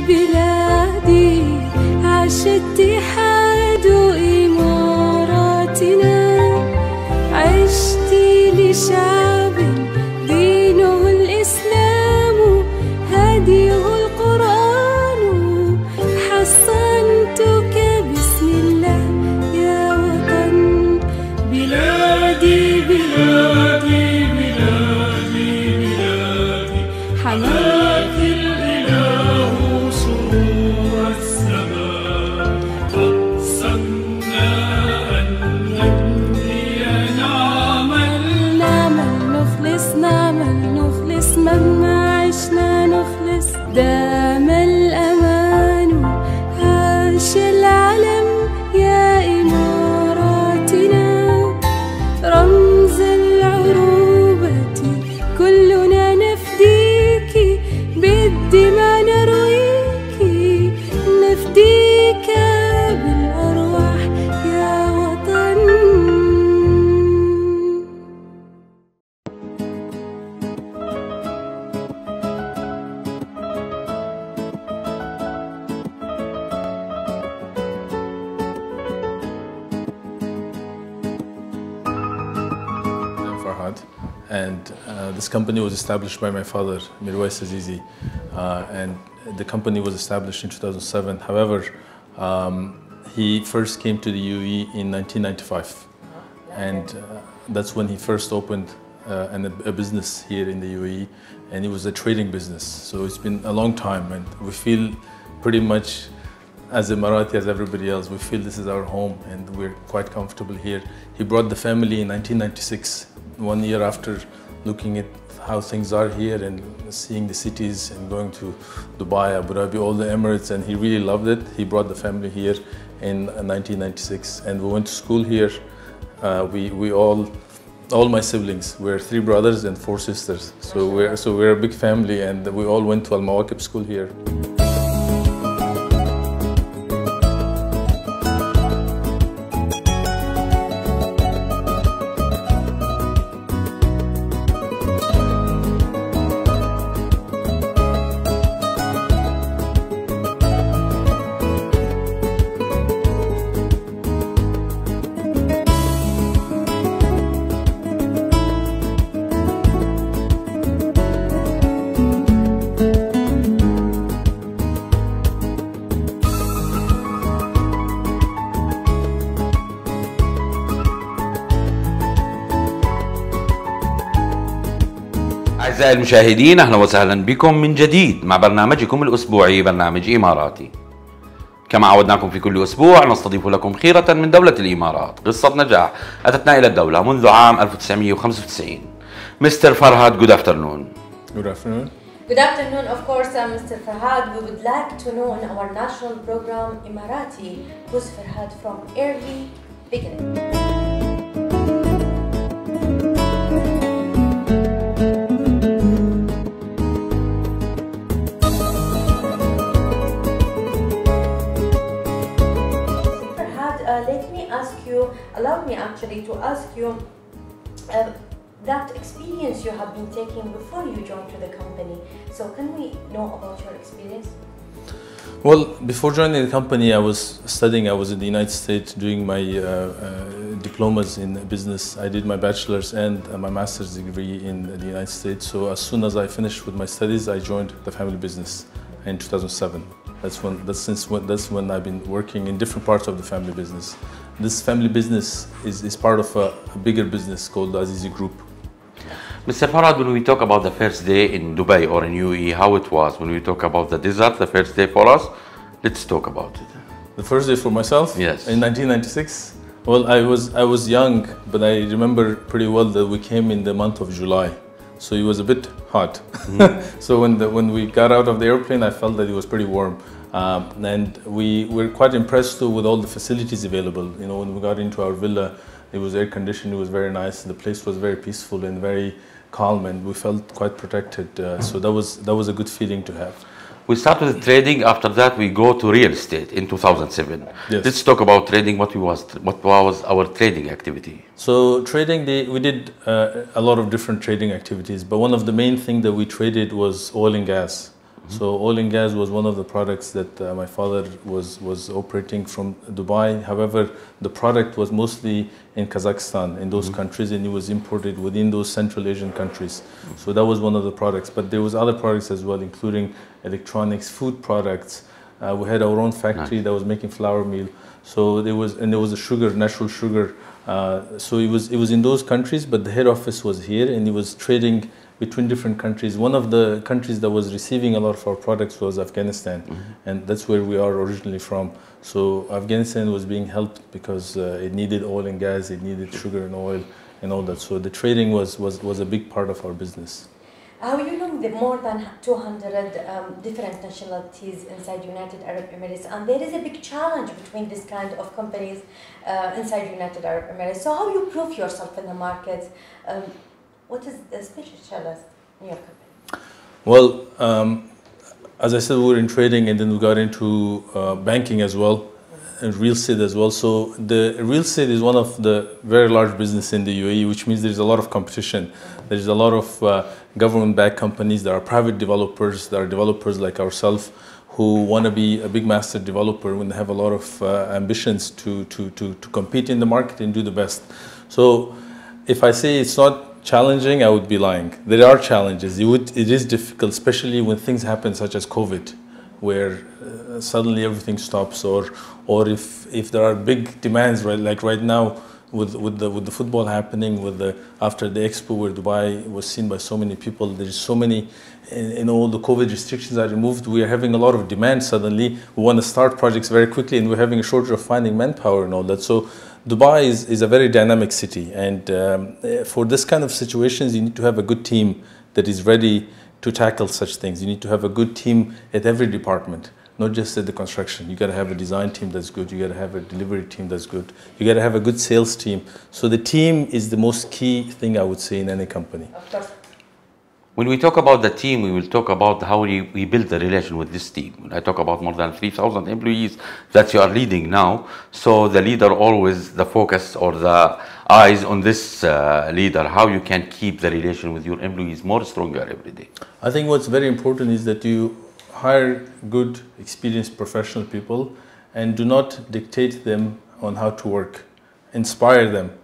بلادي عاش اتحاد إماراتنا عشت لشعب دينه الإسلام هديه القرآن حصنتك بسم الله يا وطن بلادي بلادي بلادي بلادي حماك الإله سرور السماء أقسمنا أن نبني نعمل نخلص مهما عشنا نخلص دام الأمان عاش العلم يا إماراتنا رمز العروبة كلنا نفديك بالدماء نرويك نفديك بالأرواح يا وطن. I'm Farhad, and this company was established by my father, Azizi, and the company was established in 2007. However, he first came to the UAE in 1995, and that's when he first opened a business here in the UAE, and it was a trading business. So it's been a long time, and we feel pretty much as Emarati, as everybody else, we feel this is our home and we're quite comfortable here. He brought the family in 1996, 1 year after looking at how things are here and seeing the cities and going to Dubai, Abu Dhabi, all the Emirates, and he really loved it. He brought the family here in 1996 and we went to school here. We all my siblings, we're 3 brothers and 4 sisters. So we're a big family and we all went to Al Mawakib school here. أعزائي المشاهدين، أهلا وسهلا بكم من جديد مع برنامجكم الأسبوعي برنامج إماراتي. كما عودناكم في كل أسبوع نستضيف لكم خيرة من دولة الإمارات، قصة نجاح أتتنا إلى الدولة منذ عام 1995. Mr. Farhad, good afternoon. Good afternoon. Good afternoon, of course, Mr. Farhad. We would like to know in our national program Emarati, who's Farhad from early beginning. Allow me actually to ask you that experience you have been taking before you joined to the company. So can we know about your experience? Well, before joining the company, I was studying. I was in the United States doing my diplomas in business. I did my bachelor's and my master's degree in the United States. So as soon as I finished with my studies, I joined the family business in 2007. That's when I've been working in different parts of the family business. This family business is part of a bigger business called the Azizi Group. Mr. Farhad, when we talk about the first day in Dubai or in UAE, how it was? When we talk about the desert, the first day for us, let's talk about it. The first day for myself? Yes. In 1996? Well, I was young, but I remember pretty well that we came in the month of July. So it was a bit hot. So when we got out of the airplane, I felt that it was pretty warm. And we were quite impressed too with all the facilities available. You know, when we got into our villa, it was air conditioned, it was very nice. The place was very peaceful and very calm, and we felt quite protected. So that was a good feeling to have. We start with trading. After that, we go to real estate in 2007. Yes. Let's talk about trading. What was our trading activity? So trading, we did a lot of different trading activities, but one of the main things that we traded was oil and gas. So oil and gas was one of the products that my father was operating from Dubai. However, the product was mostly in Kazakhstan, in those countries, and it was imported within those Central Asian countries. So that was one of the products. But there was other products as well, including electronics, food products. We had our own factory that was making flour meal. So there was a sugar, natural sugar. So it was in those countries, but the head office was here, and it was trading between different countries. One of the countries that was receiving a lot of our products was Afghanistan, and that's where we are originally from. So Afghanistan was being helped because it needed oil and gas, it needed sugar and oil and all that. So the trading was a big part of our business. You know, the more than 200 different nationalities inside United Arab Emirates, and there is a big challenge between this kind of companies inside United Arab Emirates. So how you prove yourself in the market? What is the specialist in your company? Well, as I said, we were in trading, and then we got into banking as well, and real estate as well. So the real estate is one of the very large business in the UAE, which means there's a lot of competition. There's a lot of government-backed companies. There are private developers. There are developers like ourselves who want to be a big master developer when they have a lot of ambitions to compete in the market and do the best. So if I say it's not challenging, I would be lying. There are challenges. It is difficult, especially when things happen such as COVID, where suddenly everything stops, or if there are big demands, right? Like right now with the football happening, after the expo where Dubai was seen by so many people, there's so many, and all the COVID restrictions are removed. We are having a lot of demand suddenly. We want to start projects very quickly, and we're having a shortage of finding manpower and all that. So Dubai is a very dynamic city, and for this kind of situations, you need to have a good team that is ready to tackle such things. You need to have a good team at every department, not just at the construction. You got to have a design team that's good. You got to have a delivery team that's good. You got to have a good sales team. So the team is the most key thing, I would say, in any company. Of course. When we talk about the team, we will talk about how we build the relation with this team. When I talk about more than 3,000 employees that you are leading now, so the leader always the focus or the eyes on this leader, how you can keep the relation with your employees more stronger every day. I think what's very important is that you hire good, experienced professional people and do not dictate them on how to work. Inspire them,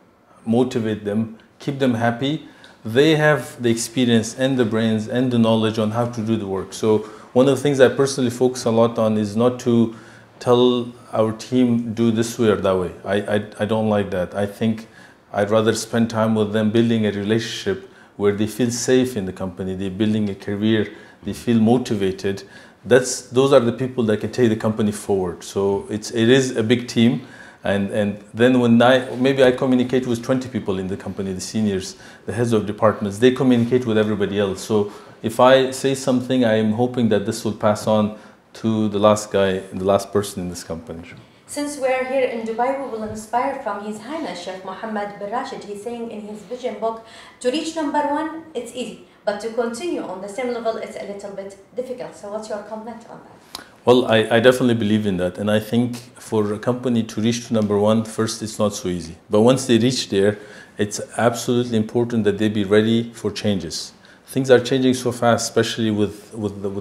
motivate them, keep them happy. They have the experience and the brains and the knowledge on how to do the work. So one of the things I personally focus a lot on is not to tell our team do this way or that way. I don't like that. I think I'd rather spend time with them building a relationship where they feel safe in the company, they're building a career, they feel motivated. Those are the people that can take the company forward. So it is a big team. And then when maybe I communicate with 20 people in the company, the seniors, the heads of departments, they communicate with everybody else. So if I say something, I am hoping that this will pass on to the last guy, the last person in this company. Since we're here in Dubai, we will inspire from His Highness Sheikh Mohammed bin Rashid. He's saying in his vision book, to reach #1, it's easy, but to continue on the same level, it's a little bit difficult. So what's your comment on that? Well, I definitely believe in that. And I think for a company to reach to #1, first, it's not so easy. But once they reach there, it's absolutely important that they be ready for changes. Things are changing so fast, especially with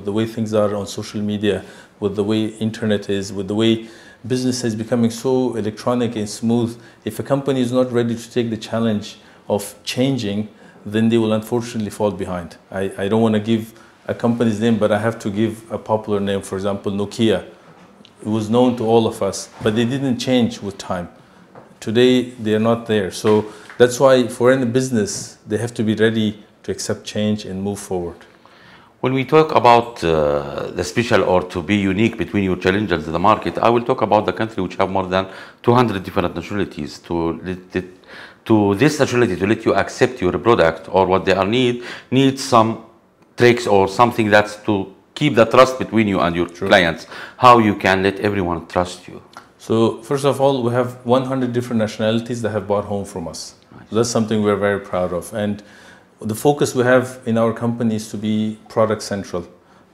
the way things are on social media, with the way internet is, with the way business is becoming so electronic and smooth. If a company is not ready to take the challenge of changing, then they will unfortunately fall behind. I don't want to give a company's name, but I have to give a popular name. For example, Nokia. It was known to all of us, but they didn't change with time. Today, they are not there. So that's why for any business, they have to be ready to accept change and move forward. When we talk about the special or to be unique between your challenges in the market, I will talk about the country which have more than 200 different nationalities. To this nationality to let you accept your product or what they are need some tricks or something that's to keep the trust between you and your clients. How you can let everyone trust you? So first of all, we have 100 different nationalities that have bought home from us. Nice. So that's something we're very proud of. And the focus we have in our company is to be product central.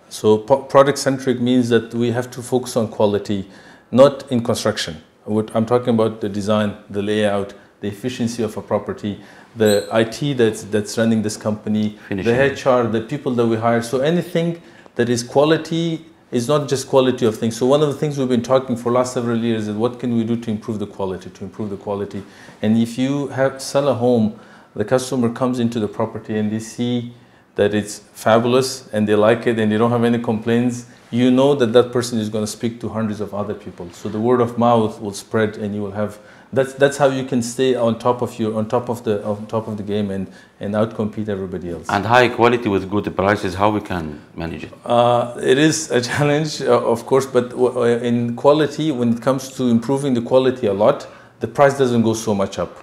So product centric means that we have to focus on quality, not in construction. What I'm talking about the design, the layout, the efficiency of a property, the IT that's running this company, the HR, the people that we hire. So anything that is quality is not just quality of things. So one of the things we've been talking for last several years is what can we do to improve the quality, And if you sell a home, the customer comes into the property and they see that it's fabulous and they like it and they don't have any complaints, you know that that person is going to speak to hundreds of other people. So the word of mouth will spread, and you will have. That's how you can stay on top of the game and outcompete everybody else. And high quality with good prices, how we can manage it? It is a challenge, of course, but in quality, when it comes to improving the quality a lot, the price doesn't go so much up,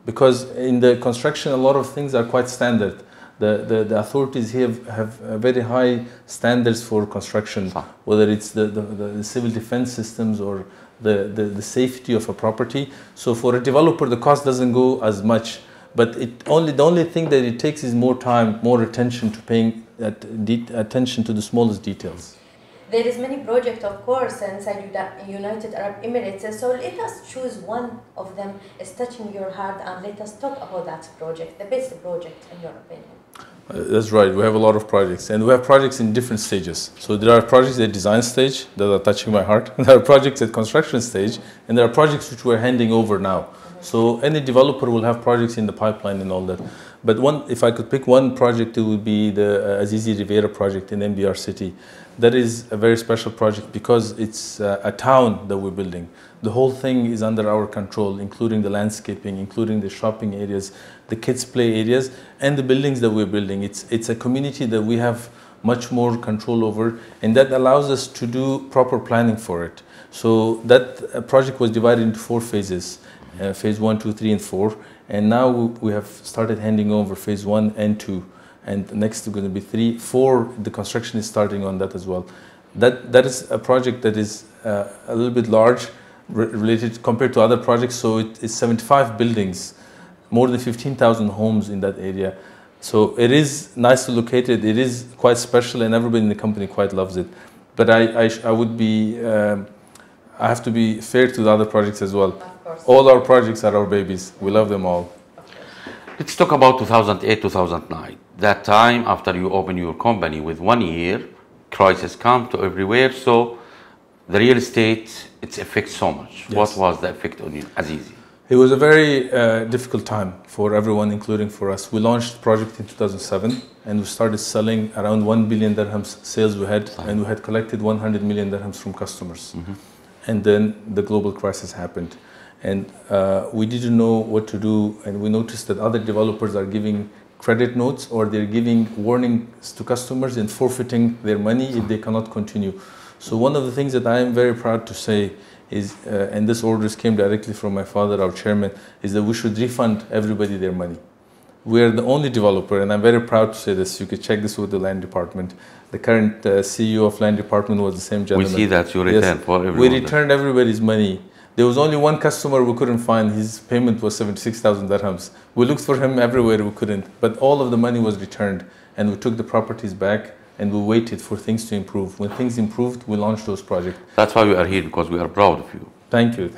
because in the construction, a lot of things are quite standard. The authorities here have very high standards for construction, whether it's the civil defense systems or the safety of a property. So for a developer, the cost doesn't go as much, but the only thing that it takes is more time, more attention to paying attention to the smallest details. There is many projects, of course, inside United Arab Emirates. So let us choose one of them is touching your heart, and let us talk about that project, the best project in your opinion. That's right. We have a lot of projects, and we have projects in different stages. So there are projects at design stage that are touching my heart. There are projects at construction stage, and there are projects which we're handing over now. So any developer will have projects in the pipeline and all that. But if I could pick one project, it would be the Azizi Riviera project in MBR City. That is a very special project because it's a town that we're building. The whole thing is under our control, including the landscaping, including the shopping areas, the kids' play areas, and the buildings that we're building. It's a community that we have much more control over, and that allows us to do proper planning for it. So that project was divided into 4 phases, phase 1, 2, 3, and 4. And now we have started handing over phase 1 and 2. And next is going to be 3, 4. The construction is starting on that as well. That is a project that is a little bit large related compared to other projects. So it is 75 buildings, more than 15,000 homes in that area. So it is nicely located. It is quite special, and everybody in the company quite loves it. But I have to be fair to the other projects as well. Of course. All our projects are our babies. We love them all. Let's talk about 2008, 2009. That time after you open your company, with 1 year, crisis come to everywhere. So the real estate, its effect so much. Yes. What was the effect on you, Azizi? It was a very difficult time for everyone, including for us. We launched the project in 2007, and we started selling around 1 billion dirhams sales we had, and we had collected 100 million dirhams from customers. And then the global crisis happened. And we didn't know what to do, and we noticed that other developers are giving credit notes, or they're giving warnings to customers and forfeiting their money if they cannot continue. So one of the things that I am very proud to say is, and this orders came directly from my father, our chairman, is that we should refund everybody their money. We are the only developer, and I'm very proud to say this. You could check this with the land department. The current CEO of land department was the same gentleman. We see that you return for everyone. We returned everybody's money. There was only one customer we couldn't find. His payment was 76,000 dirhams. We looked for him everywhere, we couldn't. But all of the money was returned, and we took the properties back, and we waited for things to improve. When things improved, we launched those projects. That's why we are here, because we are proud of you. Thank you.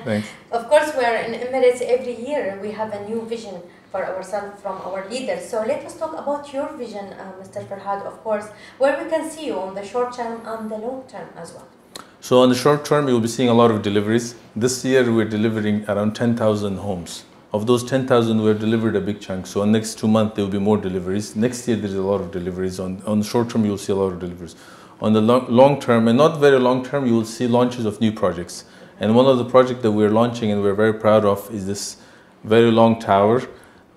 Thanks. Of course, we are in Emirates every year. We have a new vision for ourselves from our leaders. So let us talk about your vision, Mr. Farhad, of course, where we can see you on the short term and the long term as well. So on the short term, you'll be seeing a lot of deliveries. This year, we're delivering around 10,000 homes. Of those 10,000, we've delivered a big chunk. So in the next 2 months, there will be more deliveries. Next year, there's a lot of deliveries. On the short term, you'll see a lot of deliveries. On the long term, and not very long term, you will see launches of new projects. And one of the projects that we're launching and we're very proud of is this very long tower,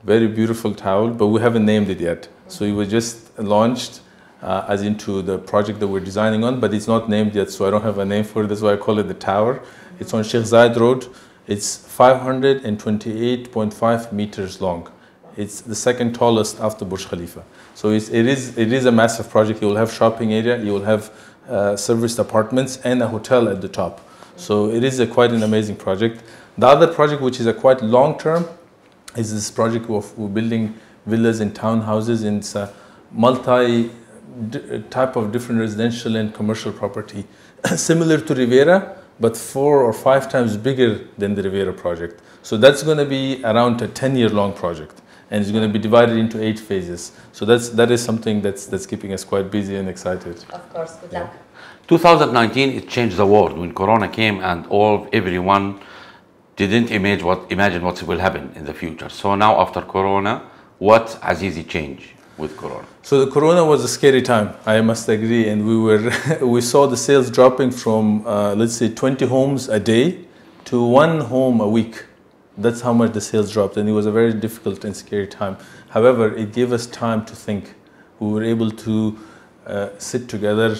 very beautiful tower, but we haven't named it yet. So it was just launched as into the project that we're designing on, but it's not named yet, so I don't have a name for it. That's why I call it the tower. It's on Sheikh Zayed Road. It's 528.5 meters long. It's the second tallest after Burj Khalifa. So it is a massive project. You will have shopping area, you will have serviced apartments, and a hotel at the top. So it is quite an amazing project. The other project, which is a quite long term, is this project of we're building villas and townhouses, and it's a multi type of different residential and commercial property, similar to Riviera, but 4 or 5 times bigger than the Riviera project. So that's going to be around a 10-year long project. and it's going to be divided into 8 phases. So that is something that's keeping us quite busy and excited. Of course, good luck. 2019, it changed the world when Corona came, and everyone didn't imagine what will happen in the future. So now after Corona, what Azizi changed with Corona? So the Corona was a scary time, I must agree, and we saw the sales dropping from let's say 20 homes a day to 1 home a week. That's how much the sales dropped, and it was a very difficult and scary time. However, it gave us time to think. We were able to sit together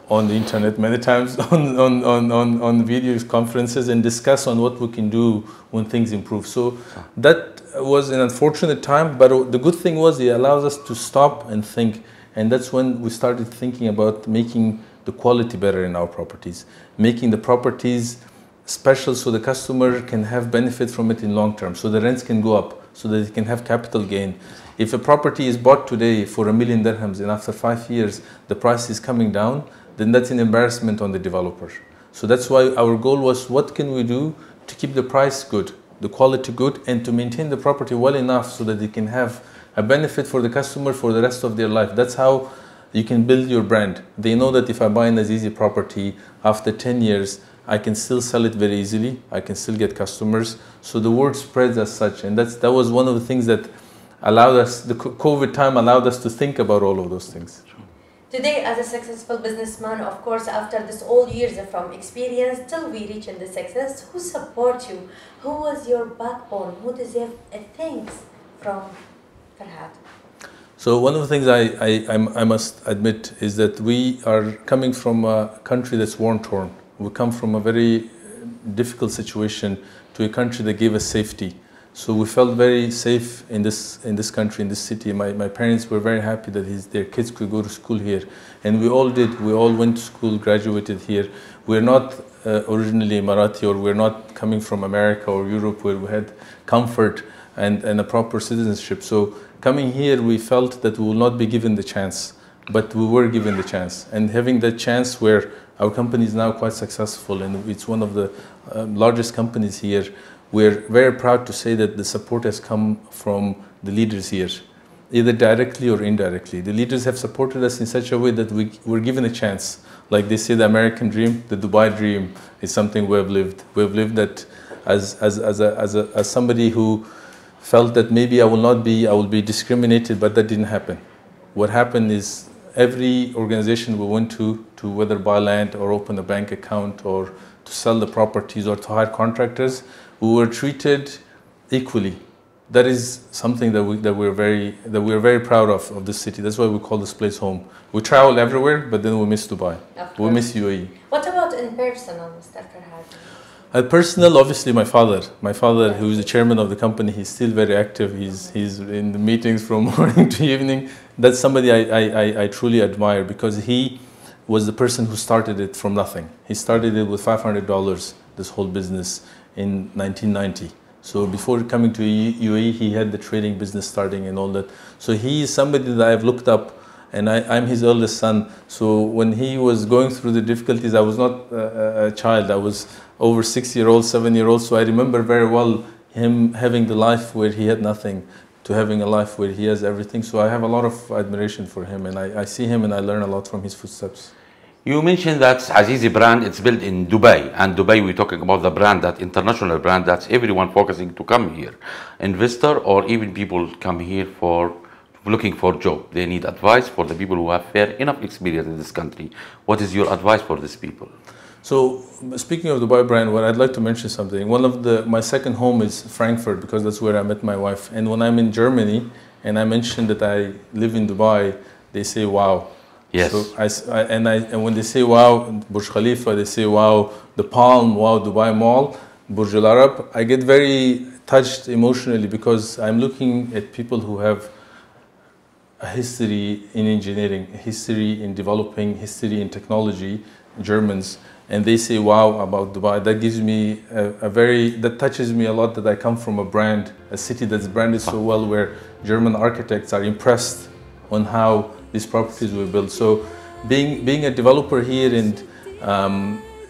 on the internet many times, on video conferences, and discuss on what we can do when things improve. So that was an unfortunate time, but the good thing was it allows us to stop and think, and that's when we started thinking about making the quality better in our properties, making the properties special so the customer can have benefit from it in long term, so the rents can go up, so that it can have capital gain. If a property is bought today for $1 million dirhams and after 5 years the price is coming down, then that's an embarrassment on the developer. So that's why our goal was, what can we do to keep the price good, the quality good, and to maintain the property well enough so that it can have a benefit for the customer for the rest of their life. That's how you can build your brand. They know that if I buy an Azizi property, after 10 years, I can still sell it very easily, I can still get customers. So the word spreads as such, and that was one of the things that allowed us, the COVID time allowed us to think about all of those things. Today, as a successful businessman, of course, after this all years from experience till we reach in the success, who support you? Who was your backbone? Who deserve thanks from Farhad? So one of the things I must admit is that we are coming from a country that's war-torn. We come from a very difficult situation to a country that gave us safety. So we felt very safe in this country, in this city. My parents were very happy that their kids could go to school here. And we all did. We all went to school, graduated here. We're not originally Emarati, or we're not coming from America or Europe where we had comfort and a proper citizenship. So coming here, we felt that we will not be given the chance, but we were given the chance. And having that chance where our company is now quite successful and it's one of the largest companies here, we're very proud to say that the support has come from the leaders here, either directly or indirectly. The leaders have supported us in such a way that we were given a chance. Like they say, the American dream, the Dubai dream is something we have lived. We have lived that as somebody who felt that maybe I will be discriminated, but that didn't happen. What happened is every organization we went to whether buy land or open a bank account or to sell the properties or to hire contractors, we were treated equally. That is something that we're very proud of this city. That's why we call this place home. We travel everywhere, but then we miss Dubai. We miss UAE. What about in personal, Mr. Farhad? Personal, obviously my father. My father, who is the chairman of the company, he's still very active. He's in the meetings from morning to evening. That's somebody I truly admire, because he was the person who started it from nothing. He started it with $500, this whole business, in 1990. So before coming to UAE, he had the trading business starting and all that. So he is somebody that I've looked up, and I'm his eldest son. So when he was going through the difficulties, I was not a child. I was over 6-year-old, 7-year-old. So I remember very well him having the life where he had nothing to having a life where he has everything. So I have a lot of admiration for him, and I see him and I learn a lot from his footsteps. You mentioned that Azizi brand, it's built in Dubai, and Dubai, we're talking about the brand, that international brand, that's everyone focusing to come here. Investor or even people come here for looking for job. They need advice for the people who have fair enough experience in this country. What is your advice for these people? So speaking of Dubai brand, well, I'd like to mention something. My second home is Frankfurt, because that's where I met my wife. And when I'm in Germany and I mention that I live in Dubai, they say, wow. Yes. So and when they say wow, Burj Khalifa, they say wow, the Palm, wow, Dubai Mall, Burj Al Arab, I get very touched emotionally, because I'm looking at people who have a history in engineering, a history in developing, history in technology, Germans, and they say wow about Dubai. That gives me that touches me a lot, that I come from a brand, a city that's branded so well, where German architects are impressed on how these properties were built. So being a developer here, and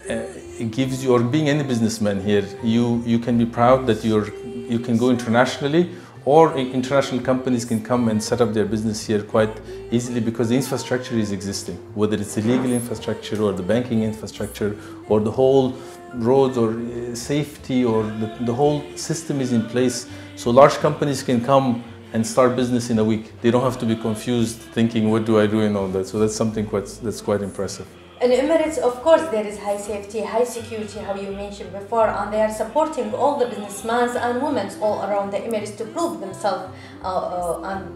it gives you, or being any businessman here, you can be proud that you can go internationally, or international companies can come and set up their business here quite easily because the infrastructure is existing, whether it's the legal infrastructure or the banking infrastructure or the whole roads or safety or the whole system is in place. So large companies can come and start business in a week. They don't have to be confused thinking, what do I do and all that. So that's something that's quite impressive. In Emirates, of course, there is high safety, high security, how you mentioned before, and they are supporting all the businessmen and women all around the Emirates to prove themselves and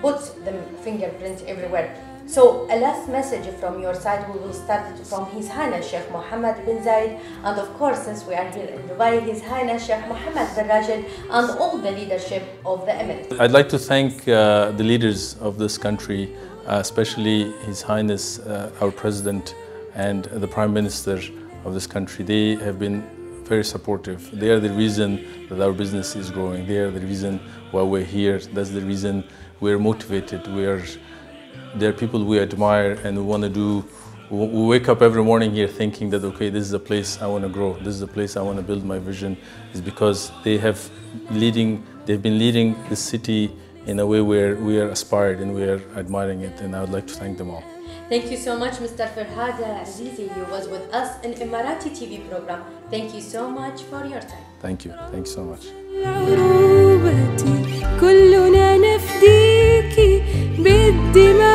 put the fingerprint everywhere. So, a last message from your side, we will start it from His Highness Sheikh Mohammed bin Zayed, and of course, since we are here in Dubai, His Highness Sheikh Mohammed bin Rashid, and all the leadership of the Emirates. I'd like to thank the leaders of this country, especially His Highness, our President, and the Prime Minister of this country. They have been very supportive. They are the reason that our business is growing. They are the reason why we're here. That's the reason we're motivated. They're people we admire and we want to do. We wake up every morning here thinking that, okay, this is a place I want to grow. This is a place I want to build my vision. Is because they've been leading the city in a way where we are aspired and we are admiring it. And I would like to thank them all. Thank you so much, Mr. Farhad Azizi. You was with us in Emarati TV program. Thank you so much for your time. Thank you. Thank you so much. كلنا نفديكي بالدماء